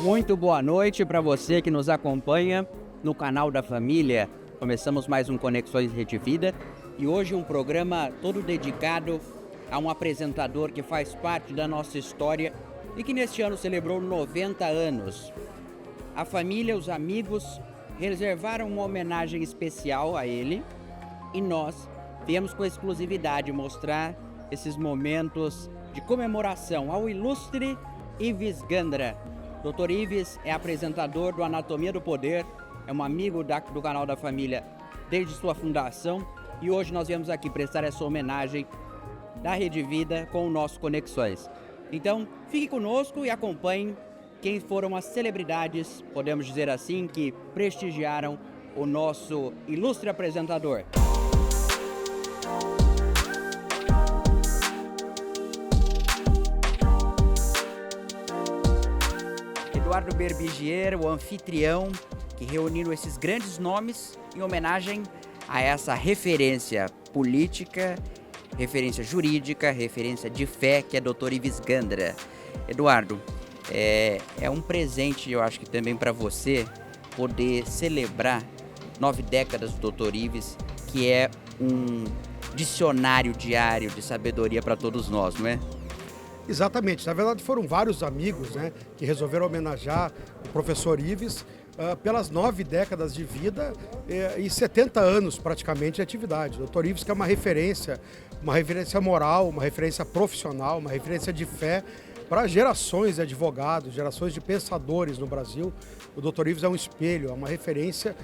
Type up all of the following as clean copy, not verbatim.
Muito boa noite para você que nos acompanha no canal da família. Começamos mais um Conexões Rede Vida e hoje um programa todo dedicado a um apresentador que faz parte da nossa história e que neste ano celebrou 90 anos. A família, os amigos reservaram uma homenagem especial a ele e nós viemos com exclusividade mostrar esses momentos de comemoração ao ilustre Ives Gandra. Dr. Ives é apresentador do Anatomia do Poder, é um amigo do canal da família desde sua fundação e hoje nós viemos aqui prestar essa homenagem da Rede Vida com o nosso Conexões. Então, fique conosco e acompanhe quem foram as celebridades, podemos dizer assim, que prestigiaram o nosso ilustre apresentador. Eduardo Berbigier, o anfitrião, que reuniu esses grandes nomes em homenagem a essa referência política, referência jurídica, referência de fé, que é Dr. Ives Gandra. Eduardo, é um presente, eu acho que também para você, poder celebrar 9 décadas do Dr. Ives, que é um dicionário diário de sabedoria para todos nós, não é? Exatamente. Na verdade, foram vários amigos, que resolveram homenagear o professor Ives pelas 9 décadas de vida e 70 anos praticamente de atividade. O Dr. Ives, que é uma referência moral, uma referência profissional, uma referência de fé para gerações de advogados, gerações de pensadores no Brasil. O Dr. Ives é um espelho, é uma referência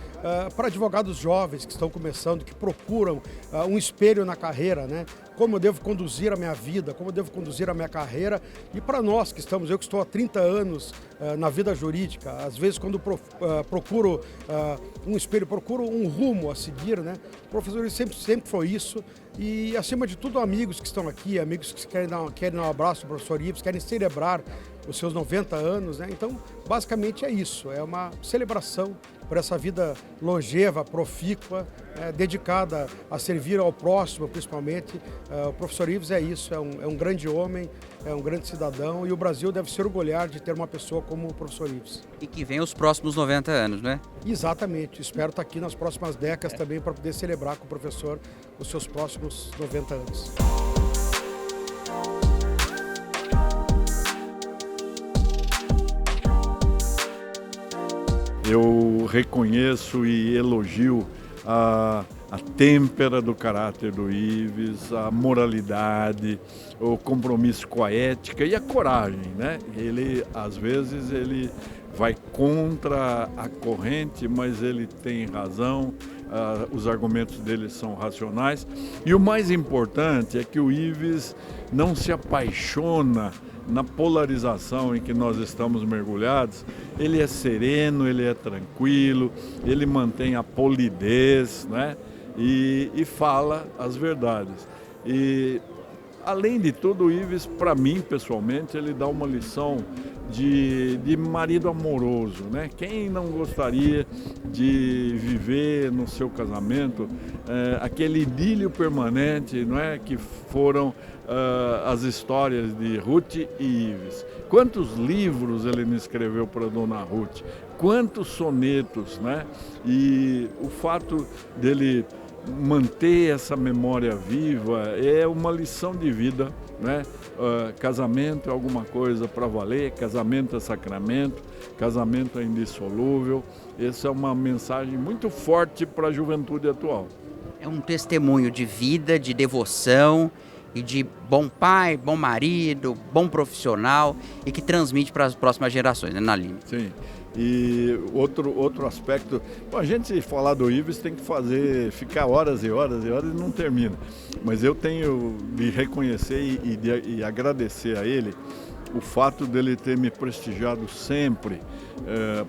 para advogados jovens que estão começando, que procuram um espelho na carreira, Como eu devo conduzir a minha vida, como eu devo conduzir a minha carreira. E para nós que estamos, eu que estou há 30 anos na vida jurídica, às vezes quando procuro um espelho, procuro um rumo a seguir, O professor Ives sempre foi isso. E, acima de tudo, amigos que estão aqui, amigos que querem dar um abraço ao professor Ives, querem celebrar os seus 90 anos, Então, basicamente é isso, é uma celebração por essa vida longeva, profícua, dedicada a servir ao próximo, principalmente. O professor Ives é isso, é um grande homem, é um grande cidadão e o Brasil deve se orgulhar de ter uma pessoa como o professor Ives. E que vem os próximos 90 anos, não é? Exatamente, espero estar aqui nas próximas décadas também para poder celebrar com o professor os seus próximos 90 anos. Eu reconheço e elogio a têmpera do caráter do Ives, a moralidade, o compromisso com a ética e a coragem, Ele, às vezes, ele vai contra a corrente, mas ele tem razão, os argumentos dele são racionais. E o mais importante é que o Ives não se apaixona na polarização em que nós estamos mergulhados. Ele é sereno, ele é tranquilo, ele mantém a polidez, e fala as verdades. E, além de tudo, o Ives, para mim, pessoalmente, ele dá uma lição de marido amoroso, Quem não gostaria de viver no seu casamento aquele idílio permanente, Que foram as histórias de Ruth e Ives. Quantos livros ele não escreveu para Dona Ruth, quantos sonetos, E o fato dele manter essa memória viva é uma lição de vida, Casamento é alguma coisa para valer, casamento é sacramento, casamento é indissolúvel. Essa é uma mensagem muito forte para a juventude atual. É um testemunho de vida, de devoção e de bom pai, bom marido, bom profissional e que transmite para as próximas gerações, Naline? Sim. E outro aspecto, a gente se falar do Ives tem que ficar horas e horas e horas e não termina. Mas eu tenho de reconhecer e agradecer a ele o fato dele ter me prestigiado sempre,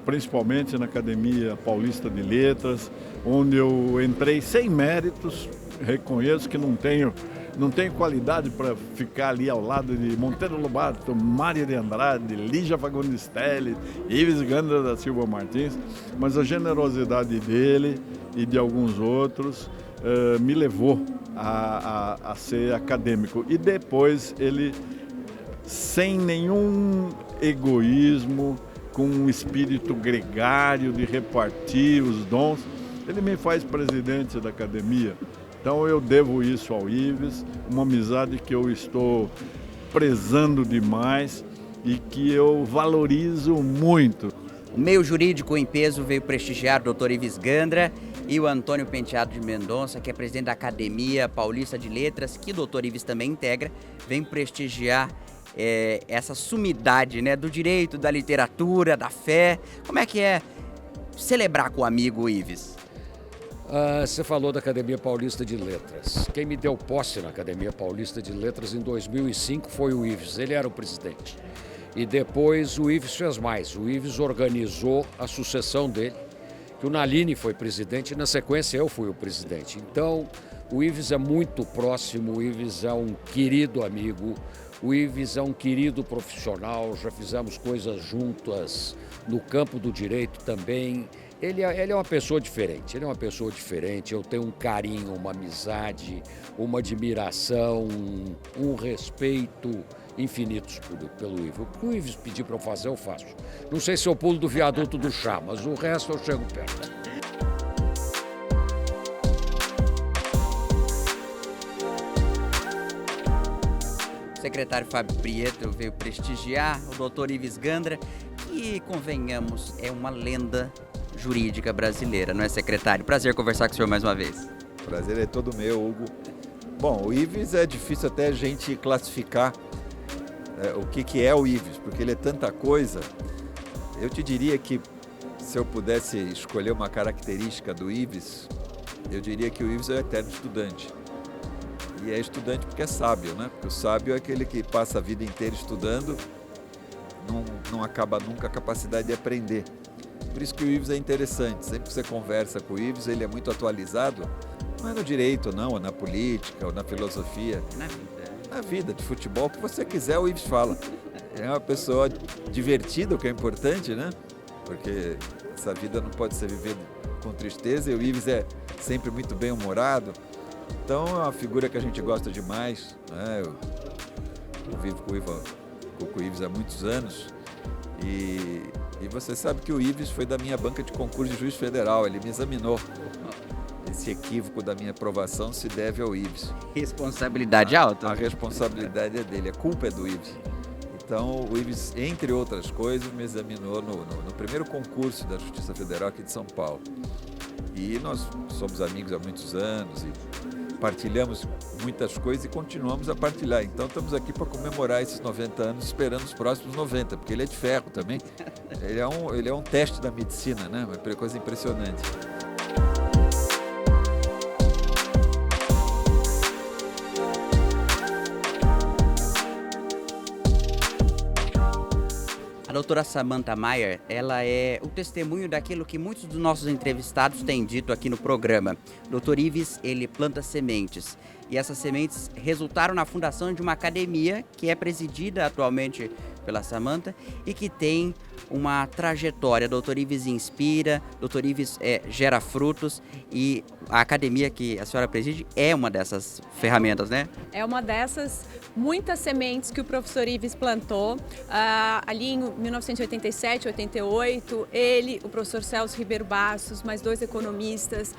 principalmente na Academia Paulista de Letras, onde eu entrei sem méritos, reconheço que não tenho qualidade para ficar ali ao lado de Monteiro Lobato, Mário de Andrade, Lígia Fagundes Telles, Ives Gandra da Silva Martins, mas a generosidade dele e de alguns outros me levou a ser acadêmico. E depois ele, sem nenhum egoísmo, com um espírito gregário de repartir os dons, ele me faz presidente da academia. Então eu devo isso ao Ives, uma amizade que eu estou prezando demais e que eu valorizo muito. O meio jurídico em peso veio prestigiar o Dr. Ives Gandra e o Antônio Penteado de Mendonça, que é presidente da Academia Paulista de Letras, que o Dr. Ives também integra, vem prestigiar essa sumidade, né, do direito, da literatura, da fé. Como é que é celebrar com o amigo Ives? Você falou da Academia Paulista de Letras. Quem me deu posse na Academia Paulista de Letras em 2005 foi o Ives, ele era o presidente. E depois o Ives fez mais, o Ives organizou a sucessão dele, que o Nalini foi presidente e na sequência eu fui o presidente. Então o Ives é muito próximo, o Ives é um querido amigo, o Ives é um querido profissional, já fizemos coisas juntas no campo do direito também. Ele é uma pessoa diferente, eu tenho um carinho, uma amizade, uma admiração, um respeito infinitos pelo Ives. O que o Ives pedir para eu fazer, eu faço. Não sei se eu pulo do viaduto do chá, mas o resto eu chego perto. O secretário Fábio Prieto veio prestigiar o Dr. Ives Gandra, que, convenhamos, é uma lenda jurídica brasileira, não é, secretário? Prazer conversar com o senhor mais uma vez. Prazer é todo meu, Hugo. Bom, o Ives é difícil até a gente classificar o que é o Ives, porque ele é tanta coisa. Eu te diria que se eu pudesse escolher uma característica do Ives, eu diria que o Ives é o eterno estudante. E é estudante porque é sábio, né? Porque o sábio é aquele que passa a vida inteira estudando, não acaba nunca a capacidade de aprender. Por isso que o Ives é interessante. Sempre que você conversa com o Ives, ele é muito atualizado. Não é no direito, não, ou na política, ou na filosofia. Na vida, de futebol, o que você quiser, o Ives fala. É uma pessoa divertida, o que é importante, né? Porque essa vida não pode ser vivida com tristeza, e o Ives é sempre muito bem-humorado. Então é uma figura que a gente gosta demais, né? Eu vivo com o Ives há muitos anos e você sabe que o Ives foi da minha banca de concurso de juiz federal, ele me examinou. Esse equívoco da minha aprovação se deve ao Ives. Responsabilidade alta. A responsabilidade é dele, a culpa é do Ives. Então o Ives, entre outras coisas, me examinou no primeiro concurso da Justiça Federal aqui de São Paulo. E nós somos amigos há muitos anos e partilhamos muitas coisas e continuamos a partilhar. Então estamos aqui para comemorar esses 90 anos, esperando os próximos 90, porque ele é de ferro também. Ele é um teste da medicina, né? Uma coisa impressionante. A doutora Samantha Mayer, ela é o testemunho daquilo que muitos dos nossos entrevistados têm dito aqui no programa. O Dr. Ives, ele planta sementes. E essas sementes resultaram na fundação de uma academia que é presidida atualmente pela Samantha e que tem uma trajetória. Dr. Ives inspira, Dr. Ives gera frutos e a academia que a senhora preside é uma dessas ferramentas, né? É uma dessas muitas sementes que o professor Ives plantou. Ali em 1987, 88, ele, o professor Celso Ribeiro Bastos, mais dois economistas,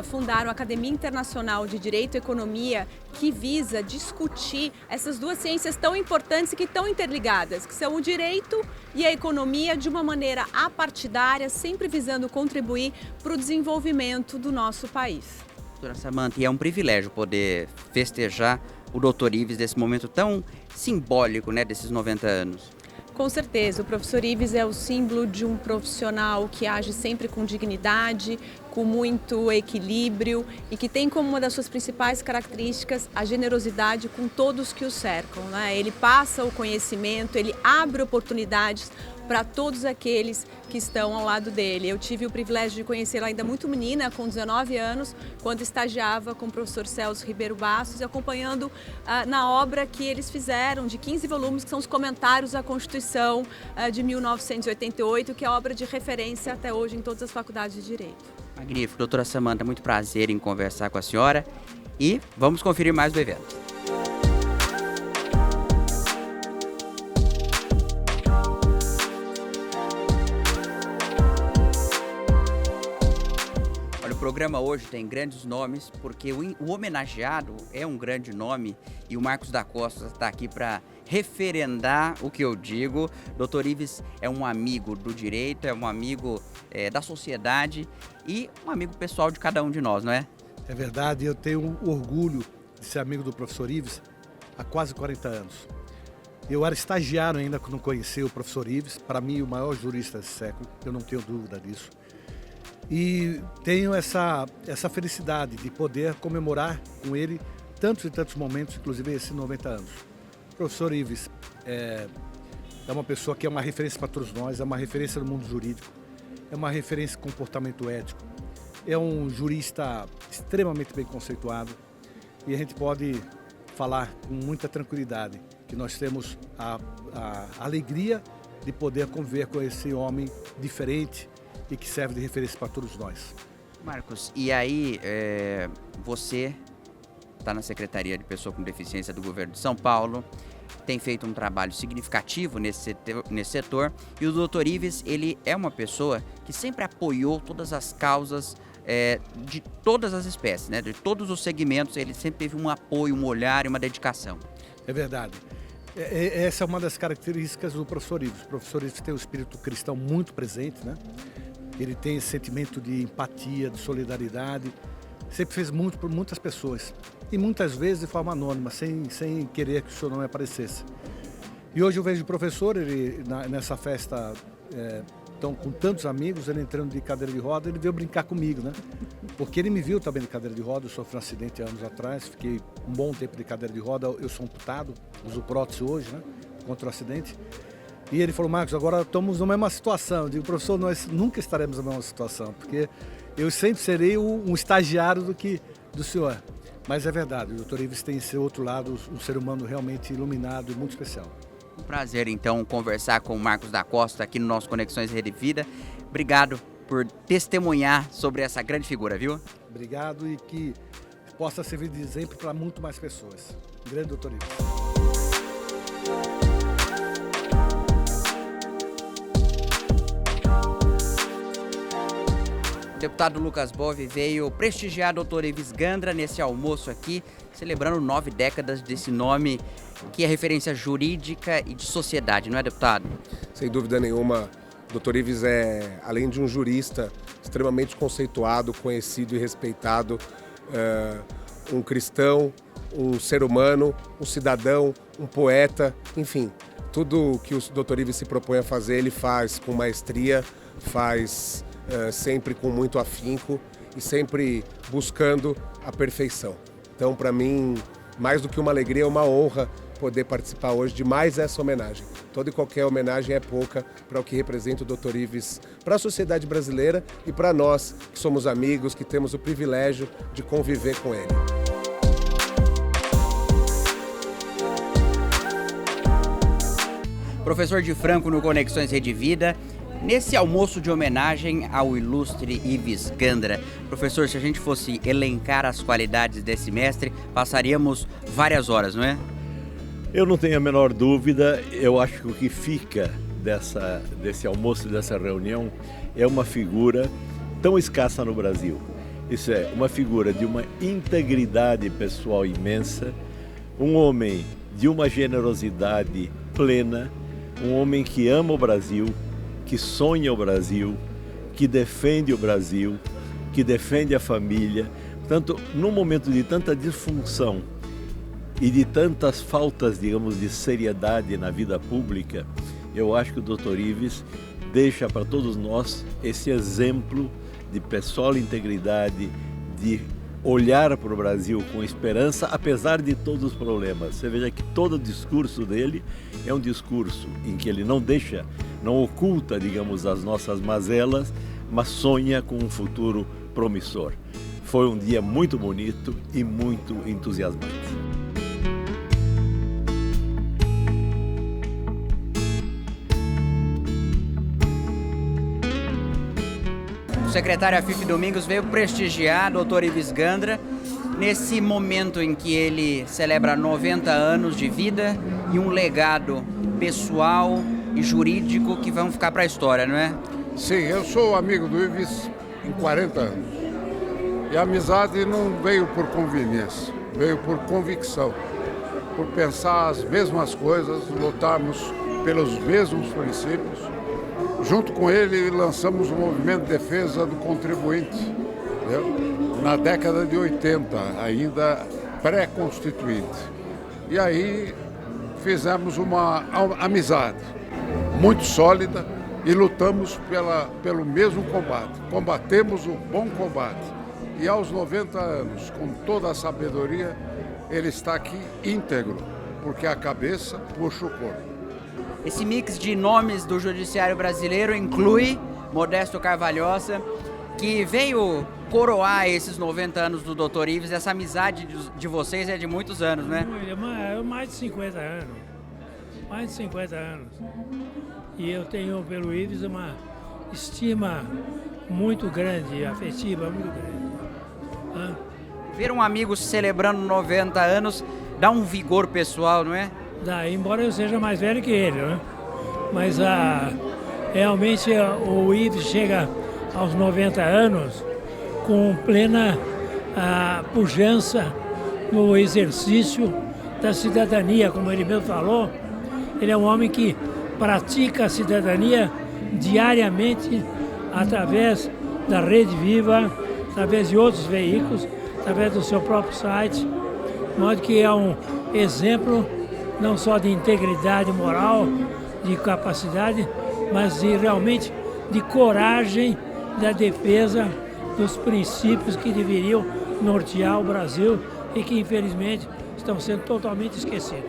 fundaram a Academia Internacional de Direito e Economia, que visa discutir essas duas ciências tão importantes e que estão interligadas, que são o direito e a economia, de uma maneira apartidária, sempre visando contribuir para o desenvolvimento do nosso país. Doutora Samantha, e é um privilégio poder festejar o Dr. Ives nesse momento tão simbólico, né, desses 90 anos. Com certeza, o professor Ives é o símbolo de um profissional que age sempre com dignidade, com muito equilíbrio e que tem como uma das suas principais características a generosidade com todos que o cercam, né? Ele passa o conhecimento, ele abre oportunidades para todos aqueles que estão ao lado dele. Eu tive o privilégio de conhecê-lo ainda muito menina, com 19 anos, quando estagiava com o professor Celso Ribeiro Bastos, e acompanhando na obra que eles fizeram, de 15 volumes, que são os comentários à Constituição de 1988, que é obra de referência até hoje em todas as faculdades de Direito. Magnífico. Doutora Samanta, muito prazer em conversar com a senhora e vamos conferir mais do evento. O programa hoje tem grandes nomes, porque o homenageado é um grande nome e o Marcos da Costa está aqui para referendar o que eu digo. Dr. Ives é um amigo do direito, é um amigo da sociedade e um amigo pessoal de cada um de nós, não é? É verdade, eu tenho um orgulho de ser amigo do professor Ives há quase 40 anos. Eu era estagiário ainda quando conheci o professor Ives, para mim o maior jurista desse século, eu não tenho dúvida disso. E tenho essa felicidade de poder comemorar com ele tantos e tantos momentos, inclusive esses 90 anos. O professor Ives é uma pessoa que é uma referência para todos nós, é uma referência no mundo jurídico, é uma referência em comportamento ético, é um jurista extremamente bem conceituado e a gente pode falar com muita tranquilidade que nós temos a alegria de poder conviver com esse homem diferente, e que serve de referência para todos nós. Marcos, e aí você está na Secretaria de Pessoa com Deficiência do Governo de São Paulo, tem feito um trabalho significativo nesse setor e o Dr. Ives, ele é uma pessoa que sempre apoiou todas as causas de todas as espécies, né? De todos os segmentos, ele sempre teve um apoio, um olhar e uma dedicação. É verdade. Essa é uma das características do professor Ives. O professor Ives tem um espírito cristão muito presente, né? Ele tem esse sentimento de empatia, de solidariedade. Sempre fez muito por muitas pessoas. E muitas vezes de forma anônima, sem querer que o seu nome aparecesse. E hoje eu vejo o professor, ele, nessa festa, com tantos amigos, ele entrando de cadeira de roda, ele veio brincar comigo, né? Porque ele me viu também de cadeira de roda, eu sofri um acidente há anos atrás, fiquei um bom tempo de cadeira de roda, eu sou amputado, uso prótese hoje, né? Contra o acidente. E ele falou, Marcos, agora estamos na mesma situação. Eu digo, professor, nós nunca estaremos na mesma situação, porque eu sempre serei um estagiário do senhor. Mas é verdade, o Dr. Ives tem esse outro lado, um ser humano realmente iluminado e muito especial. Um prazer, então, conversar com o Marcos da Costa aqui no nosso Conexões Rede Vida. Obrigado por testemunhar sobre essa grande figura, viu? Obrigado e que possa servir de exemplo para muito mais pessoas. Grande Dr. Ives. O deputado Lucas Bove veio prestigiar o Dr. Ives Gandra nesse almoço aqui, celebrando 9 décadas desse nome que é referência jurídica e de sociedade, não é, deputado? Sem dúvida nenhuma, o Dr. Ives é, além de um jurista extremamente conceituado, conhecido e respeitado, um cristão, um ser humano, um cidadão, um poeta, enfim, tudo que o Dr. Ives se propõe a fazer, ele faz com maestria, faz sempre com muito afinco e sempre buscando a perfeição. Então, para mim, mais do que uma alegria, é uma honra poder participar hoje de mais essa homenagem. Toda e qualquer homenagem é pouca para o que representa o Dr. Ives para a sociedade brasileira e para nós, que somos amigos, que temos o privilégio de conviver com ele. Professor de Franco no Conexões Rede Vida, nesse almoço de homenagem ao ilustre Ives Gandra. Professor, se a gente fosse elencar as qualidades desse mestre, passaríamos várias horas, não é? Eu não tenho a menor dúvida, eu acho que o que fica desse almoço, dessa reunião, é uma figura tão escassa no Brasil. Isso é, uma figura de uma integridade pessoal imensa, um homem de uma generosidade plena, um homem que ama o Brasil, que sonha o Brasil, que defende o Brasil, que defende a família. Portanto, num momento de tanta disfunção e de tantas faltas, digamos, de seriedade na vida pública, eu acho que o Dr. Ives deixa para todos nós esse exemplo de pessoal integridade, de olhar para o Brasil com esperança, apesar de todos os problemas. Você veja que todo o discurso dele é um discurso em que ele não oculta, digamos, as nossas mazelas, mas sonha com um futuro promissor. Foi um dia muito bonito e muito entusiasmante. O secretário Afife Domingos veio prestigiar o Dr. Ives Gandra nesse momento em que ele celebra 90 anos de vida e um legado pessoal e jurídico que vão ficar para a história, não é? Sim, eu sou amigo do Ives em 40 anos. E a amizade não veio por conveniência, veio por convicção, por pensar as mesmas coisas, lutarmos pelos mesmos princípios. Junto com ele, lançamos o movimento de defesa do contribuinte, entendeu? Na década de 80, ainda pré-constituinte. E aí fizemos uma amizade muito sólida e lutamos pelo mesmo combate. Combatemos o bom combate. E aos 90 anos, com toda a sabedoria, ele está aqui íntegro, porque a cabeça puxa o corpo. Esse mix de nomes do judiciário brasileiro inclui Modesto Carvalhosa, que veio coroar esses 90 anos do Dr. Ives. Essa amizade de vocês é de muitos anos, né? Mais de 50 anos. Mais de 50 anos. E eu tenho pelo Ives uma estima muito grande, afetiva muito grande. Ver um amigo celebrando 90 anos dá um vigor pessoal, não é? Dá, embora eu seja mais velho que ele, né? Mas realmente o Ives chega aos 90 anos com plena pujança no exercício da cidadania, como ele mesmo falou. Ele é um homem que pratica a cidadania diariamente através da Rede Viva, através de outros veículos, através do seu próprio site, de modo que é um exemplo não só de integridade moral, de capacidade, mas realmente de coragem da defesa dos princípios que deveriam nortear o Brasil e que, infelizmente, estão sendo totalmente esquecidos.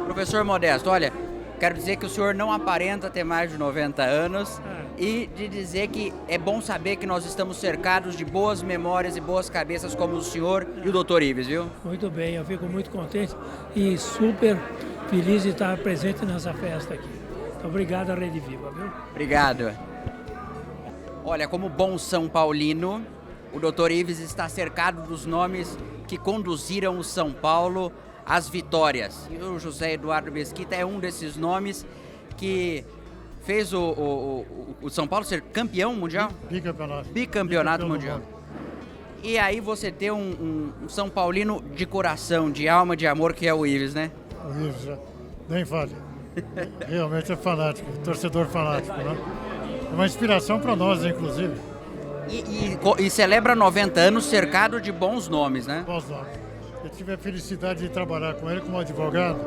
Professor Modesto, olha, quero dizer que o senhor não aparenta ter mais de 90 anos e de dizer que é bom saber que nós estamos cercados de boas memórias e boas cabeças como o senhor e o Dr. Ives, viu? Muito bem, eu fico muito contente e super feliz de estar presente nessa festa aqui. Então, obrigado à Rede Viva, viu? Obrigado. Olha, como bom São Paulino, o Dr. Ives está cercado dos nomes que conduziram o São Paulo às vitórias. E o José Eduardo Mesquita é um desses nomes que fez o São Paulo ser campeão mundial? Bicampeonato mundial. E aí você ter um São Paulino de coração, de alma, de amor, que é o Ives, né? O Ives, nem fale. Realmente é fanático, torcedor fanático, né? É uma inspiração para nós, inclusive. E celebra 90 anos cercado de bons nomes, né? Bons nomes. Eu tive a felicidade de trabalhar com ele como advogado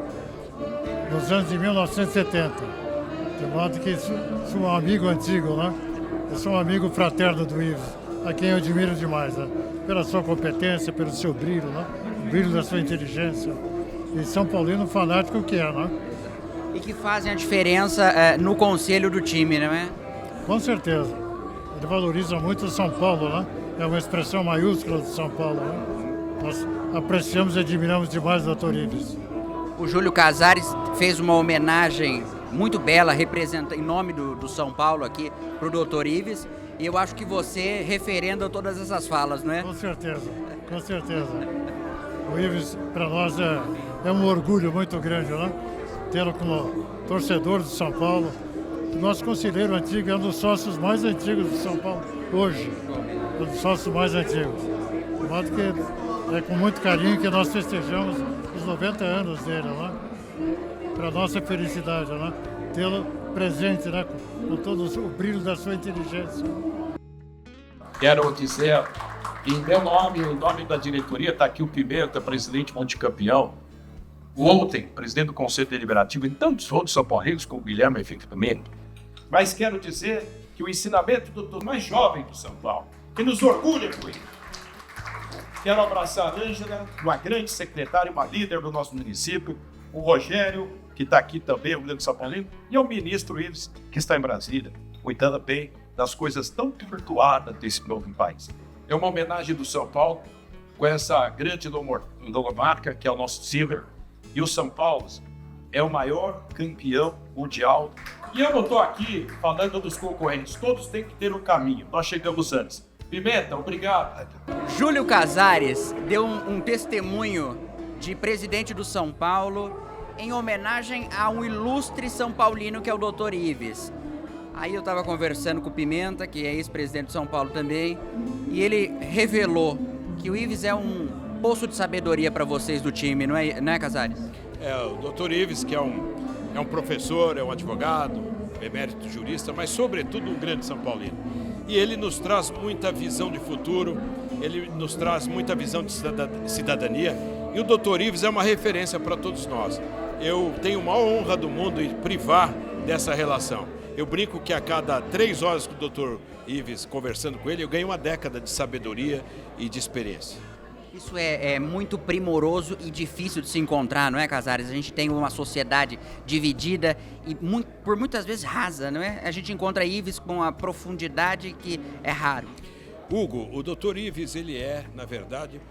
nos anos de 1970. De modo que sou um amigo antigo, né? Eu sou um amigo fraterno do Ives, a quem eu admiro demais, né? Pela sua competência, pelo seu brilho, né? O brilho da sua inteligência. E São Paulino fanático que é, né? E que fazem a diferença no conselho do time, não é? Com certeza. Ele valoriza muito o São Paulo, né? É uma expressão maiúscula do São Paulo, né? Nós apreciamos e admiramos demais o Dr. Ives. O Júlio Casares fez uma homenagem muito bela, representa em nome do São Paulo aqui para o Dr. Ives. E eu acho que você referenda todas essas falas, não é? Com certeza, com certeza. O Ives, para nós, é um orgulho muito grande, né? Tê-lo como torcedor do São Paulo. Nosso conselheiro antigo é um dos sócios mais antigos do São Paulo, hoje. Um dos sócios mais antigos. De modo que é com muito carinho que nós festejamos os 90 anos dele, né? Para nossa felicidade, né? Tê-lo presente, né? Com todo o brilho da sua inteligência. Quero dizer, em meu nome, em nome da diretoria, está aqui o Pimenta, presidente multicampeão, o Outen, presidente do Conselho Deliberativo, e tantos outros São Paulinos, como o Guilherme Henrique também. Mas quero dizer que o ensinamento do mais jovem do São Paulo, que nos orgulha com ele, Quero abraçar a Ângela, uma grande secretária, uma líder do nosso município, o Rogério, que está aqui também, o grande São Paulino, e o ministro Ives, que está em Brasília, cuidando bem das coisas tão tumultuadas desse novo país. É uma homenagem do São Paulo, com essa grande logomarca, que é o nosso Silver, e o São Paulo é o maior campeão mundial. E eu não estou aqui falando dos concorrentes, todos têm que ter um caminho, nós chegamos antes. Pimenta, obrigado. Júlio Casares deu um testemunho de presidente do São Paulo em homenagem a um ilustre São Paulino que é o Dr. Ives. Aí eu estava conversando com o Pimenta, que é ex-presidente de São Paulo também, e ele revelou que o Ives é um poço de sabedoria para vocês do time, não é, Casares? O Dr. Ives, que é um professor, é um advogado, emérito jurista, mas sobretudo um grande São Paulino. E ele nos traz muita visão de futuro, ele nos traz muita visão de cidadania, e o Dr. Ives é uma referência para todos nós. Eu tenho a maior honra do mundo em privar dessa relação. Eu brinco que a cada 3 horas com o Dr. Ives conversando com ele, eu ganho uma década de sabedoria e de experiência. Isso é muito primoroso e difícil de se encontrar, não é, Casares? A gente tem uma sociedade dividida e por muitas vezes rasa, não é? A gente encontra Ives com uma profundidade que é raro. Hugo, o Dr. Ives, ele é, na verdade,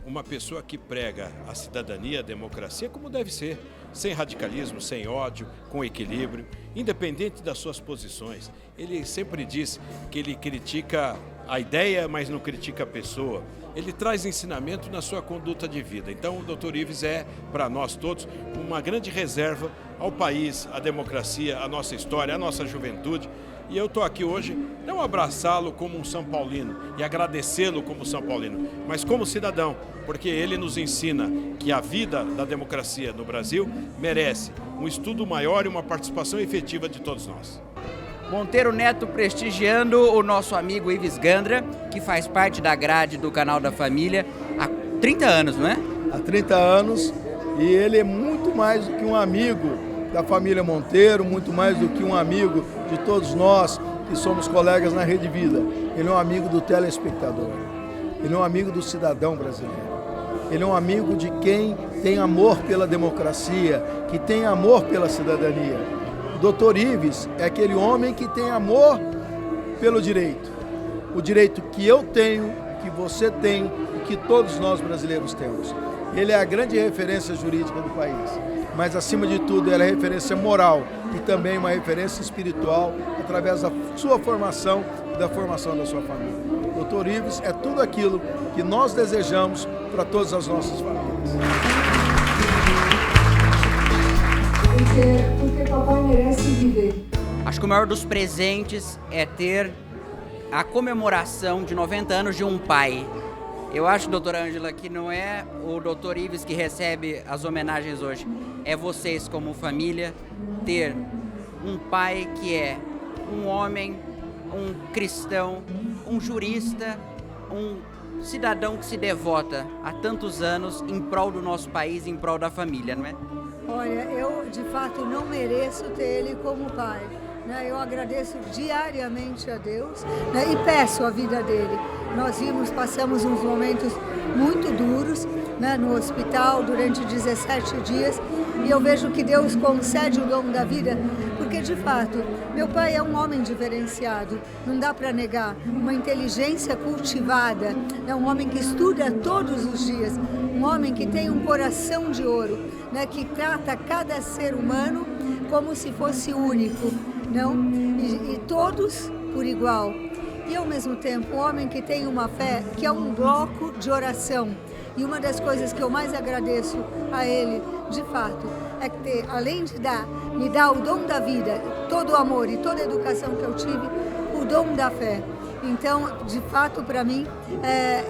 uma pessoa que prega a cidadania, a democracia como deve ser, sem radicalismo, sem ódio, com equilíbrio, independente das suas posições. Ele sempre diz que ele critica a ideia, mas não critica a pessoa. Ele traz ensinamento na sua conduta de vida. Então o Dr. Ives é, para nós todos, uma grande reserva ao país, à democracia, à nossa história, à nossa juventude. E eu estou aqui hoje não abraçá-lo como um São Paulino e agradecê-lo como São Paulino, mas como cidadão, porque ele nos ensina que a vida da democracia no Brasil merece um estudo maior e uma participação efetiva de todos nós. Monteiro Neto prestigiando o nosso amigo Ives Gandra, que faz parte da grade do Canal da Família há 30 anos, não é? Há 30 anos, e ele é muito mais do que um amigo da família Monteiro, muito mais do que um amigo de todos nós que somos colegas na Rede Vida. Ele é um amigo do telespectador, ele é um amigo do cidadão brasileiro, ele é um amigo de quem tem amor pela democracia, que tem amor pela cidadania. Dr. Ives é aquele homem que tem amor pelo direito. O direito que eu tenho, que você tem e que todos nós brasileiros temos. Ele é a grande referência jurídica do país, mas acima de tudo ele é referência moral e também uma referência espiritual através da sua formação e da formação da sua família. Dr. Ives é tudo aquilo que nós desejamos para todas as nossas famílias. Porque papai merece viver. Acho que o maior dos presentes é ter a comemoração de 90 anos de um pai. Eu acho, doutora Ângela, que não é o doutor Ives que recebe as homenagens hoje. É vocês, como família, ter um pai que é um homem, um cristão, um jurista, um cidadão que se devota há tantos anos em prol do nosso país, em prol da família, não é? Olha, eu de fato não mereço ter ele como pai. Eu agradeço diariamente a Deus e peço a vida dele. Nós passamos uns momentos muito duros no hospital durante 17 dias e eu vejo que Deus concede o dom da vida, porque de fato meu pai é um homem diferenciado, não dá para negar, uma inteligência cultivada, é um homem que estuda todos os dias, um homem que tem um coração de ouro, que trata cada ser humano como se fosse único. E todos por igual. E ao mesmo tempo, um homem que tem uma fé que é um bloco de oração. E uma das coisas que eu mais agradeço a ele, de fato, é que além de me dar o dom da vida, todo o amor e toda a educação que eu tive, o dom da fé. Então, de fato, para mim,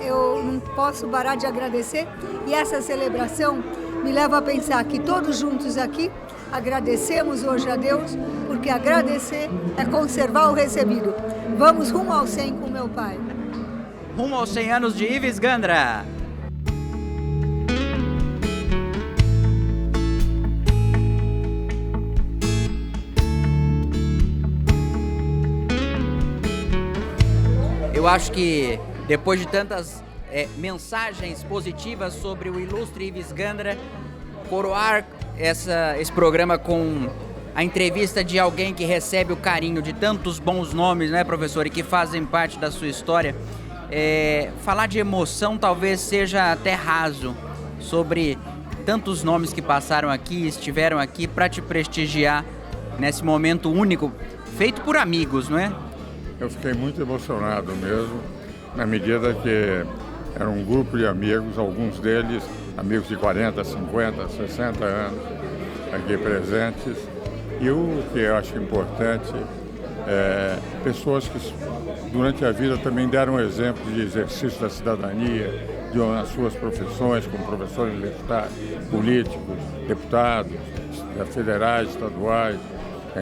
eu não posso parar de agradecer. E essa celebração me leva a pensar que todos juntos aqui agradecemos hoje a Deus, porque agradecer é conservar o recebido. Vamos rumo ao 100 com meu pai. Rumo aos 100 anos de Ives Gandra. Eu acho que depois de tantas mensagens positivas sobre o ilustre Ives Gandra, coroar esse programa com a entrevista de alguém que recebe o carinho de tantos bons nomes, né, professor, e que fazem parte da sua história. Falar de emoção talvez seja até raso sobre tantos nomes que passaram aqui, estiveram aqui para te prestigiar nesse momento único, feito por amigos, não é? Eu fiquei muito emocionado mesmo, na medida que era um grupo de amigos, alguns deles amigos de 40, 50, 60 anos aqui presentes. E o que eu acho importante é pessoas que durante a vida também deram exemplo de exercício da cidadania, nas suas profissões, como professores universitários, políticos, deputados, federais, estaduais,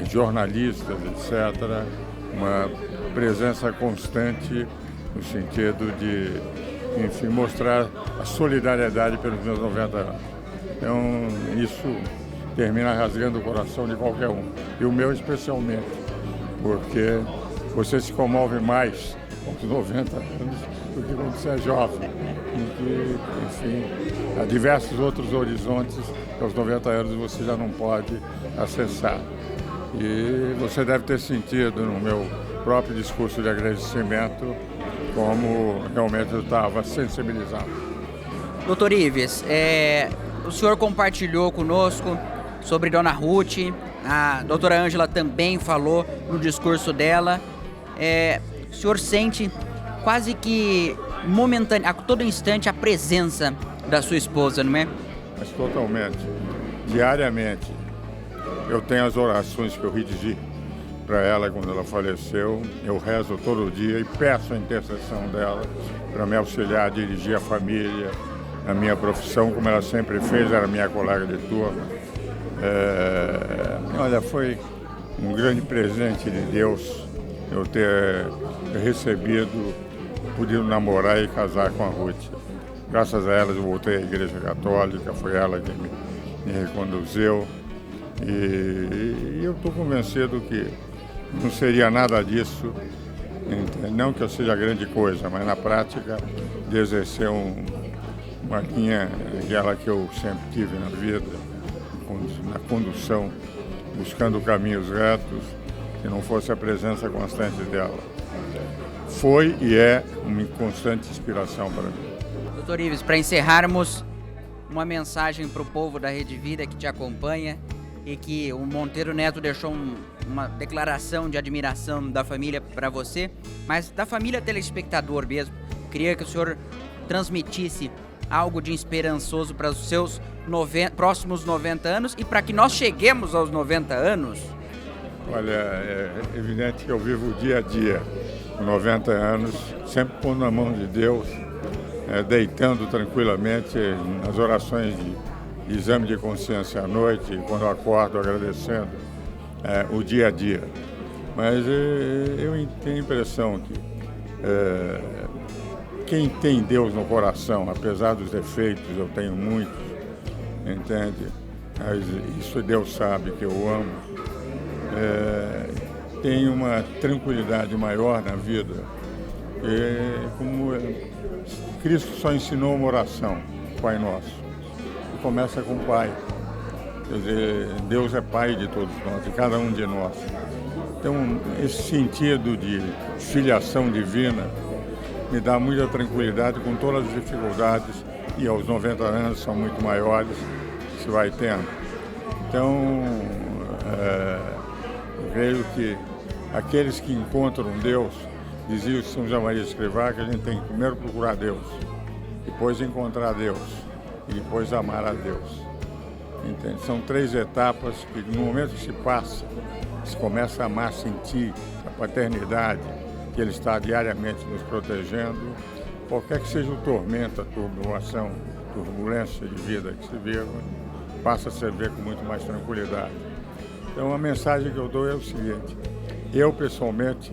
jornalistas, etc. Uma presença constante no sentido de, enfim, mostrar a solidariedade pelos meus 90 anos. Então, isso termina rasgando o coração de qualquer um, e o meu especialmente, porque você se comove mais com os 90 anos do que quando você é jovem, em que, enfim, há diversos outros horizontes que aos 90 anos você já não pode acessar. E você deve ter sentido no meu próprio discurso de agradecimento como realmente eu estava sensibilizado. Doutor Ives, o senhor compartilhou conosco sobre Dona Ruth, a doutora Ângela também falou no discurso dela. O senhor sente quase que a todo instante a presença da sua esposa, não é? Mas totalmente, diariamente. Eu tenho as orações que eu redigi para ela quando ela faleceu. Eu rezo todo dia e peço a intercessão dela para me auxiliar a dirigir a família, a minha profissão, como ela sempre fez, era minha colega de turma. Olha, foi um grande presente de Deus eu ter recebido, podido namorar e casar com a Ruth. Graças a ela eu voltei à Igreja Católica, foi ela que me reconduziu. E eu estou convencido que não seria nada disso, não que eu seja grande coisa, mas na prática de exercer uma linha, aquela que eu sempre tive na vida, na condução, buscando caminhos retos, que não fosse a presença constante dela. Foi e é uma constante inspiração para mim. Doutor Ives, para encerrarmos, uma mensagem para o povo da Rede Vida que te acompanha e que o Monteiro Neto deixou uma declaração de admiração da família para você, mas da família telespectador mesmo. Queria que o senhor transmitisse algo de esperançoso para os seus próximos 90 anos e para que nós cheguemos aos 90 anos. Olha, é evidente que eu vivo o dia a dia, com 90 anos, sempre pondo na mão de Deus, deitando tranquilamente nas orações de exame de consciência à noite, quando eu acordo agradecendo o dia a dia. Mas eu tenho a impressão que quem tem Deus no coração, apesar dos defeitos, eu tenho muitos, entende? Mas isso Deus sabe que eu amo. Tem uma tranquilidade maior na vida. Como Cristo só ensinou uma oração, Pai Nosso. E começa com o Pai. Quer dizer, Deus é Pai de todos nós, de cada um de nós. Então, esse sentido de filiação divina me dá muita tranquilidade com todas as dificuldades, e aos 90 anos são muito maiores, que se vai tendo. Então, eu creio que aqueles que encontram Deus, dizia o São José Maria Escrivá, que a gente tem que primeiro procurar Deus, depois encontrar Deus e depois amar a Deus. Entende? São 3 etapas que no momento que se passa, se começa a amar, sentir a paternidade, que Ele está diariamente nos protegendo, qualquer que seja o tormento, a turbuação, turbulência de vida que se viva, passa a se ver com muito mais tranquilidade. Então a mensagem que eu dou é o seguinte: eu pessoalmente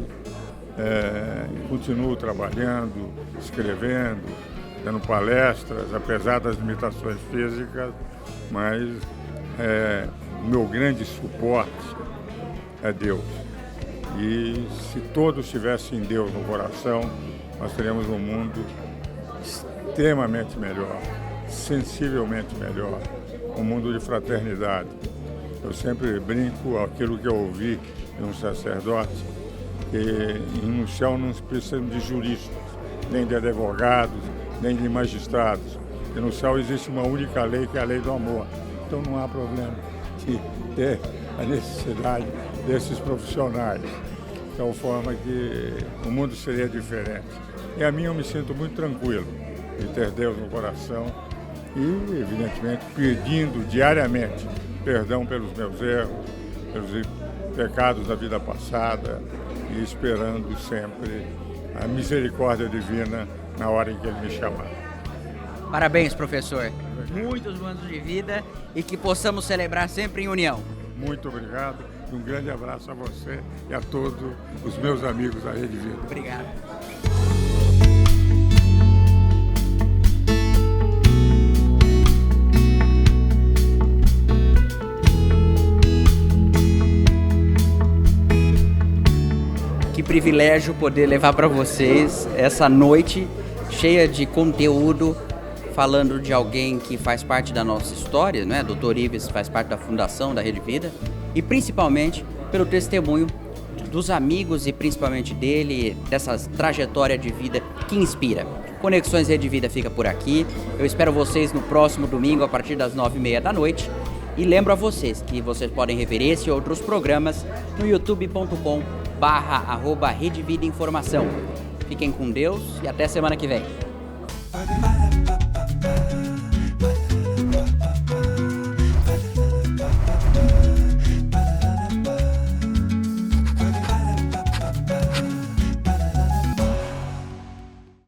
continuo trabalhando, escrevendo, dando palestras, apesar das limitações físicas, mas meu grande suporte é Deus. E se todos tivessem Deus no coração, nós teríamos um mundo extremamente melhor, sensivelmente melhor, um mundo de fraternidade. Eu sempre brinco aquilo que eu ouvi de um sacerdote, que no céu não se precisa de juristas, nem de advogados, nem de magistrados. E no céu existe uma única lei, que é a lei do amor. Então não há problema de ter a necessidade desses profissionais. De tal forma que o mundo seria diferente. E a mim eu me sinto muito tranquilo de ter Deus no coração e, evidentemente, pedindo diariamente perdão pelos meus erros, pelos pecados da vida passada e esperando sempre a misericórdia divina na hora em que Ele me chamar. Parabéns, professor. Muitos anos de vida e que possamos celebrar sempre em união. Muito obrigado e um grande abraço a você e a todos os meus amigos da Rede Vida. Obrigado. Que privilégio poder levar para vocês essa noite cheia de conteúdo, falando de alguém que faz parte da nossa história, né? Dr. Ives faz parte da fundação da Rede Vida e principalmente pelo testemunho dos amigos e principalmente dele, dessa trajetória de vida que inspira. Conexões Rede Vida fica por aqui. Eu espero vocês no próximo domingo a partir das 9h30 da noite. E lembro a vocês que vocês podem rever esse e outros programas no youtube.com/@Rede Vida Informação. Fiquem com Deus e até semana que vem.